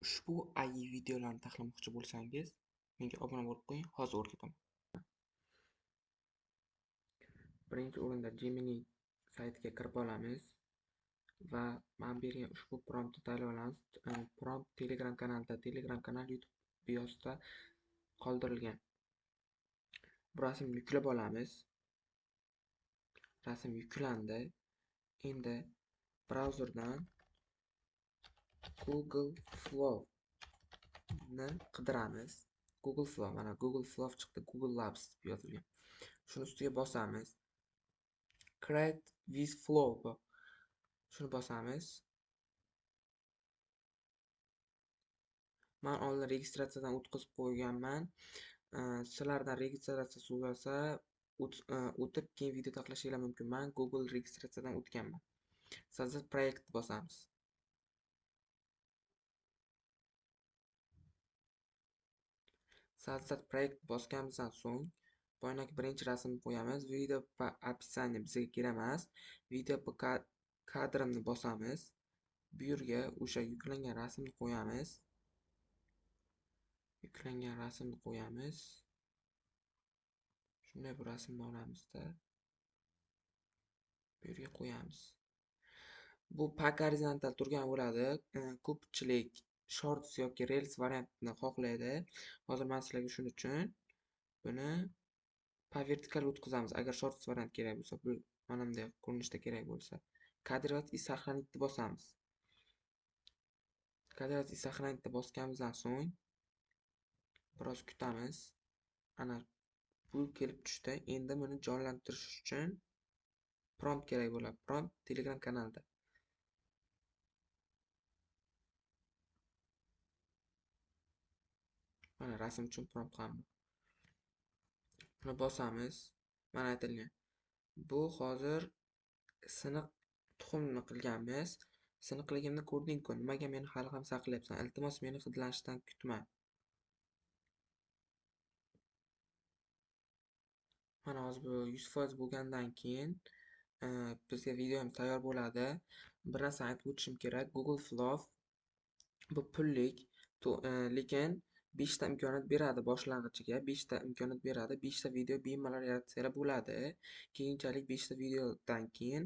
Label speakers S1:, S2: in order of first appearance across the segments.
S1: Ushbu AI videolarni taqiqlamoqchi bo'lsangiz, menga obuna bo'lib qo'ying, hozir o'rgataman. Birinchi o'rinda Gemini saytiga kirib olamiz va men bergan ushbu promptni tayyorlaymiz. Prompt Telegram kanalida, Telegram kanal YouTube biosida qoldirilgan. Bu rasmni yuklab olamiz. Rasm yuklandi. Endi brauzerdan Google Flow ni qidiramiz. Google Flow, mana Google Flow chiqdi, Google Labs deb yozilgan. Shuni ustiga bosamiz. Create with Flow bu. Shuni bosamiz. Men oldin registratsiyadan o'tkazib qo'yganman. Sizlardan registratsiya so'rasa o'tib keyin video taqlashingiz mumkin. Men Google registratsiyadan o'tganman. Soздать proyekt bosamiz. Soздать proyekt bosganimizdan so'ng boyagi birinchi rasmni qo'yamiz. Video va описание bizga kerak emas. Video kadrimni bosamiz. Bu yerga o'sha yuklangan rasmni qo'yamiz. Shunday bir rasmni olamizda. Bu yerga qo'yamiz. Bu pak horizontal turgan bo'ladi. Ko'pchilik shorts yoki reels variantini xohlaydi. Hozir men sizlarga shuning uchun buni vertikal o'tkazamiz. Agar shorts variant kerak bo'lsa, bu mana bunday ko'rinishda kerak bo'lsa, kadrovat и сохранить bosamiz. Kadrovat и сохранить bosganimizdan so'ng biroz kutamiz. Ana bu kelib tushdi. Endi buni jonlantirish uchun prompt kerak bo'ladi. Prompt Telegram kanalida. Mana rasm uchun prompt ham bor. Buni bosamiz. Mana aytilgan. Bu hozir siniq tuxumni qilganmiz. Siniqligimni ko'rding-ku. Nimaga meni hali ham saqlayapsan? Iltimos meni hidlanishdan kutma. Mana hozir bu 100% bo'lgandan keyin bizga videomiz tayyor bo'ladi. Bir narsa aytib o'tishim kerak. Google Flow bu pullik, lekin 5 ta imkoniyat beradi boshlang'ichiga. 5 ta imkoniyat beradi. 5 ta video bemalol yaratsanglar bo'ladi. Keyinchalik 5 ta videodan keyin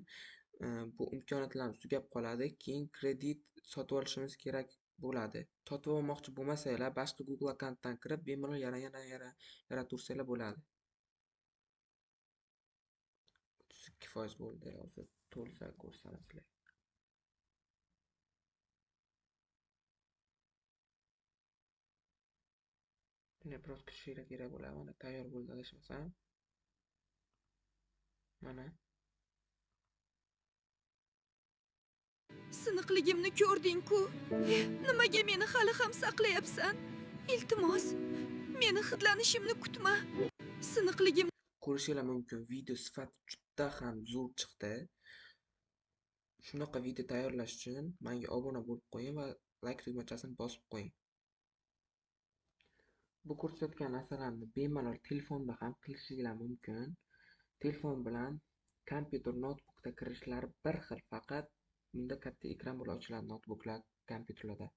S1: bu imkoniyatlarimiz tugab qoladi. Keyin kredit sotib olishimiz kerak bo'ladi. Sotib olmoqchi bo'lmasanglar, boshqa Google akkauntdan kirib bemalol yarataversanglar bo'ladi. 32% bo'ldi. Hozir to'lsa ko'rsatmasizlar. Yana biroz kutishinglar kerak bo'ladi. Mana tayyor bo'ldi adashmasam. Mana
S2: Siniqligimni ko'rding-ku. Nimaga meni hali ham saqlayapsan? Iltimos, meni hidlanishimni kutma. Siniqligim
S1: ko'rishingiz mumkin. Video sifati juda ham zo'r chiqdi. Shunaqa video tayyorlash uchun menga obuna bo'lib qo'ying va like tugmachasini bosib qo'ying. Bu ko'rsatgan narsalarni bemalol telefonda ham qilishingiz mumkin. Telefon bilan kompyuter, notebookda kirishlari bir xil, faqat bunda katta ekran bilan ochiladi notebooklar, kompyuterlarda.